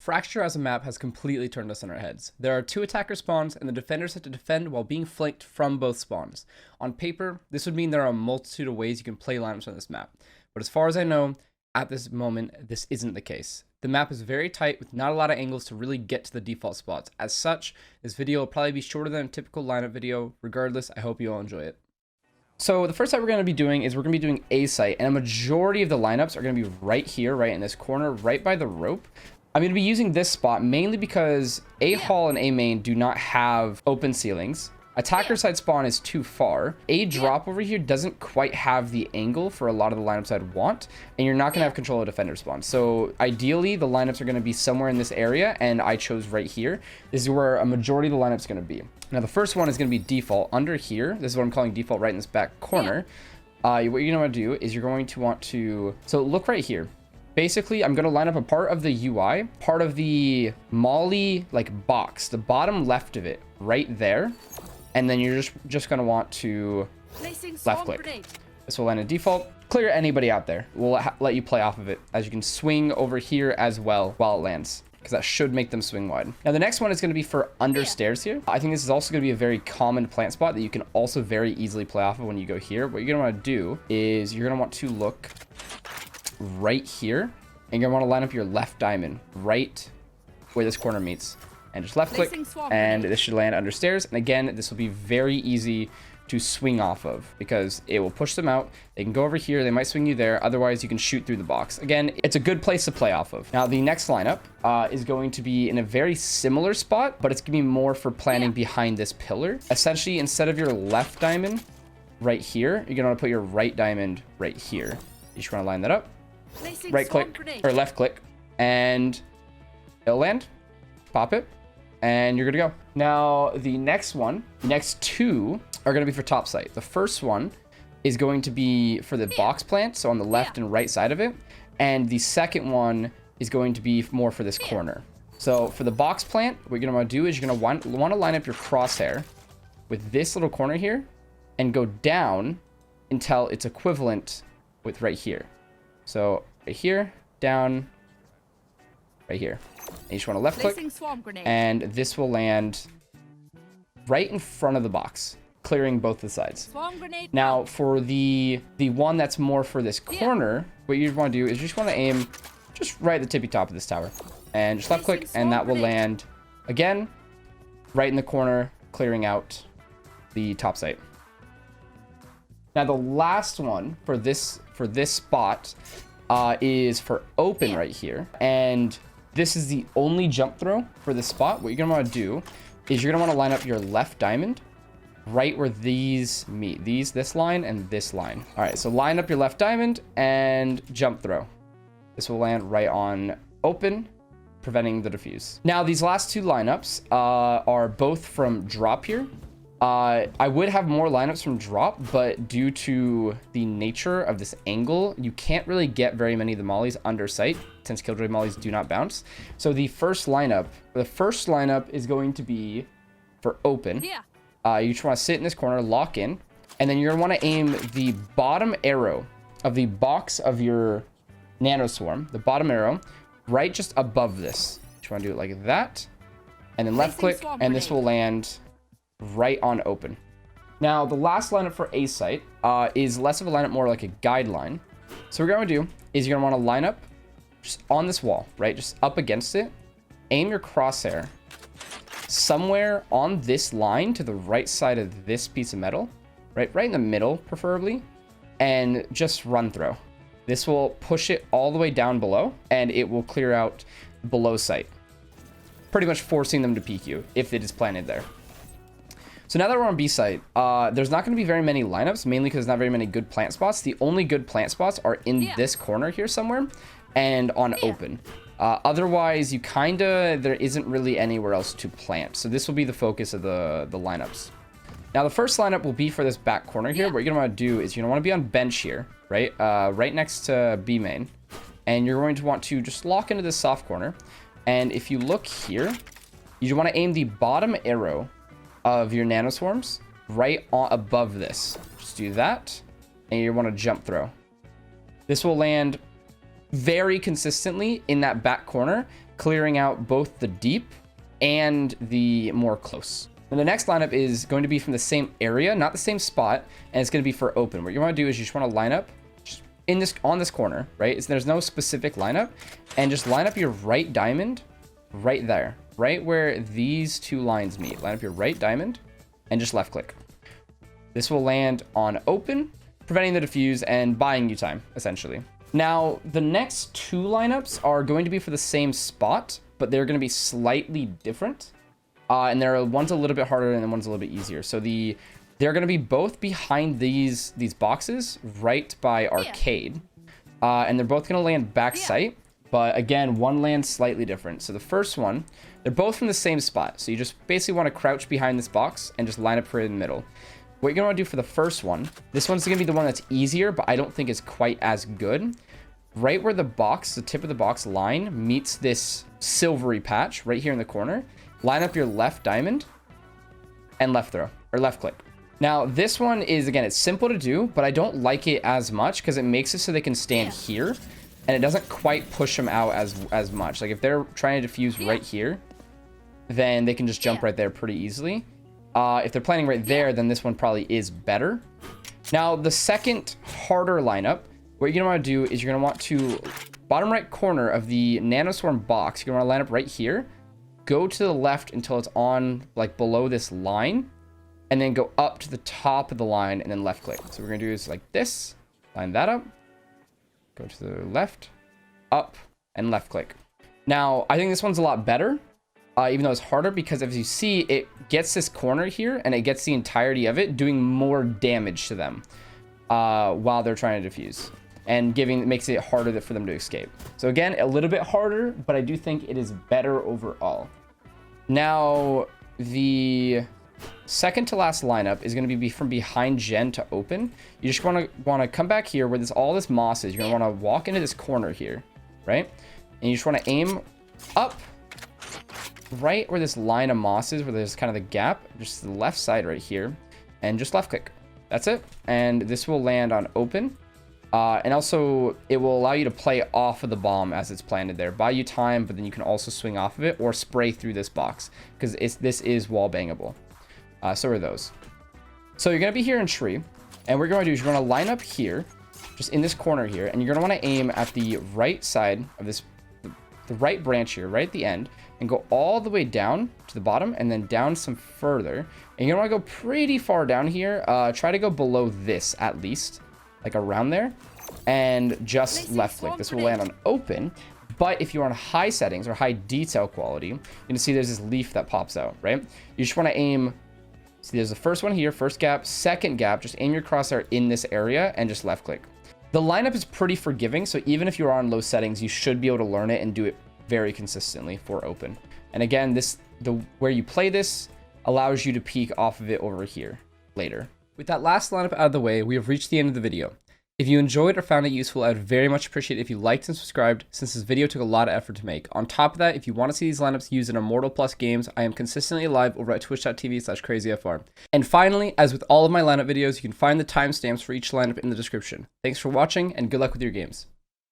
Fracture as a map has completely turned us on our heads. There are 2 attacker spawns, and the defenders have to defend while being flanked from both spawns. On paper, this would mean there are a multitude of ways you can play lineups on this map, but as far as I know, at this moment, this isn't the case. The map is very tight with not a lot of angles to really get to the default spots. As such, this video will probably be shorter than a typical lineup video. Regardless, I hope you all enjoy it. So the first site we're going to be doing is we're going to be doing A site, and a majority of the lineups are going to be right here, right in this corner, right by the rope. I'm going to be using this spot mainly because A hall and A main do not have open ceilings. Attacker side spawn is too far. A drop over here doesn't quite have the angle for a lot of the lineups I'd want, and you're not going to have control of defender spawn. So ideally, the lineups are going to be somewhere in this area, and I chose right here. This is where a majority of the lineups going to be. Now, the first one is going to be default under here. This is what I'm calling default right in this back corner. What you're going to want to do is you're going to want to... So look right here. Basically, I'm going to line up a part of the UI, part of the Molly like box, the bottom left of it, right there. And then you're just going to want to left click. This will land a default. Clear anybody out there. We'll let you play off of it, as you can swing over here as well while it lands, because that should make them swing wide. Now, the next one is going to be for under stairs here. I think this is also going to be a very common plant spot that you can also very easily play off of when you go here. What you're going to want to do is you're going to want to look right here, and you're going to want to line up your left diamond right where this corner meets, and just left click, and this should land under stairs. And again, this will be very easy to swing off of because it will push them out. They can go over here, they might swing you there, otherwise you can shoot through the box. Again, it's a good place to play off of. Now, the next lineup is going to be in a very similar spot, but it's gonna be more for planning behind this pillar. Essentially, instead of your left diamond right here, you're gonna want to put your right diamond right here. You just want to line that up, right click or left click, and it'll land. Pop it, and you're good to go. Now, the next two are going to be for top site. The first one is going to be for the box plant, so on the left and right side of it. And the second one is going to be more for this corner. So for the box plant, what you're going to want to do is you're going to want to line up your crosshair with this little corner here and go down until it's equivalent with right here. So right here, down, right here. And you just want to left click, and this will land right in front of the box, clearing both the sides. Now, for the one that's more for this corner, what you want to do is you just want to aim just right at the tippy top of this tower, and just left click, and that will land again right in the corner, clearing out the top site. Now, the last one for this spot is for open right here, and this is the only jump throw for this spot. What you're gonna want to do is you're gonna want to line up your left diamond right where these meet, this line and this line. All right, so line up your left diamond and jump throw. This will land right on open, preventing the defuse. Now, these last two lineups are both from drop here. I would have more lineups from drop, but due to the nature of this angle, you can't really get very many of the mollies under sight since Killjoy mollies do not bounce. So the first lineup is going to be for open. You just want to sit in this corner, lock in, and then you're going to want to aim the bottom arrow of the box of your nano swarm, the bottom arrow, right just above this. You just want to do it like that, and then left click, and this will land right on open. Now, the last lineup for A site is less of a lineup, more like a guideline. So what you're going to do is you're going to want to line up just on this wall, right? Just up against it. Aim your crosshair somewhere on this line to the right side of this piece of metal, right in the middle, preferably, and just run throw. This will push it all the way down below, and it will clear out below sight, pretty much forcing them to peek you if it is planted there. So now that we're on B site, there's not going to be very many lineups, mainly because there's not very many good plant spots. The only good plant spots are in this corner here somewhere and on open. Otherwise, there isn't really anywhere else to plant. So this will be the focus of the lineups. Now, the first lineup will be for this back corner here. What you're going to want to do is you're going to want to be on bench here, right? Right next to B main. And you're going to want to just lock into this soft corner. And if you look here, you want to aim the bottom arrow of your nano swarms right above this. Just do that, and you want to jump throw. This will land very consistently in that back corner, clearing out both the deep and the more close. And the next lineup is going to be from the same area, not the same spot, and it's going to be for open. What you want to do is you just want to line up just on this corner, right? There's no specific lineup, and just line up your right diamond right there, right where these two lines meet. Line up your right diamond and just left click. This will land on open, preventing the defuse and buying you time, essentially. Now, the next two lineups are going to be for the same spot, but they're going to be slightly different. And one's a little bit harder and one's a little bit easier. So they're going to be both behind these boxes right by arcade. And they're both going to land back sight. But again, one lands slightly different. So the first one, they're both from the same spot. So you just basically want to crouch behind this box and just line up for it in the middle. What you're going to want to do for the first one, this one's going to be the one that's easier, but I don't think is quite as good. Right where the tip of the box line meets this silvery patch right here in the corner, line up your left diamond and left throw, or left click. Now, this one is, again, it's simple to do, but I don't like it as much because it makes it so they can stand here, and it doesn't quite push them out as much. Like, if they're trying to defuse right here, then they can just jump right there pretty easily. If they're planning right there, then this one probably is better. Now, the second harder lineup, what you're going to want to do is you're going to want to, bottom right corner of the nanoswarm box, you're going to want to line up right here, go to the left until it's on, like, below this line, and then go up to the top of the line and then left click. So what we're going to do is like this, line that up, go to the left, up, and left click. Now, I think this one's a lot better. Even though it's harder, because as you see, it gets this corner here and it gets the entirety of it, doing more damage to them while they're trying to defuse, and makes it harder for them to escape. So again, a little bit harder, but I do think it is better overall. Now, the second to last lineup is going to be from behind gen to open. You just want to come back here where all this moss is. You're going to want to walk into this corner here, right? And you just want to aim up right where this line of moss is, where there's kind of the gap, just the left side right here, and just left click. That's it. And this will land on open. And also, it will allow you to play off of the bomb as it's planted there. Buy you time, but then you can also swing off of it or spray through this box, because this is wall bangable. So are those. So you're going to be here in tree, and what you're going to do is you're going to line up here, just in this corner here, and you're going to want to aim at the right side of this, the right branch here, right at the end, and go all the way down to the bottom and then down some further. And you're going to want to go pretty far down here. Try to go below this at least, like around there, and just left click. This will land on open. But if you're on high settings or high detail quality, you can see there's this leaf that pops out, right? You just want to aim. See, there's the first one here, first gap, second gap. Just aim your crosshair in this area and just left click. The lineup is pretty forgiving, so even if you're on low settings, you should be able to learn it and do it very consistently for open. And again, where you play this allows you to peek off of it over here later. With that last lineup out of the way, we have reached the end of the video. If you enjoyed or found it useful, I would very much appreciate it if you liked and subscribed, since this video took a lot of effort to make. On top of that, if you want to see these lineups used in Immortal Plus games, I am consistently live over at twitch.tv/KrazzieFR. And finally, as with all of my lineup videos, you can find the timestamps for each lineup in the description. Thanks for watching, and good luck with your games.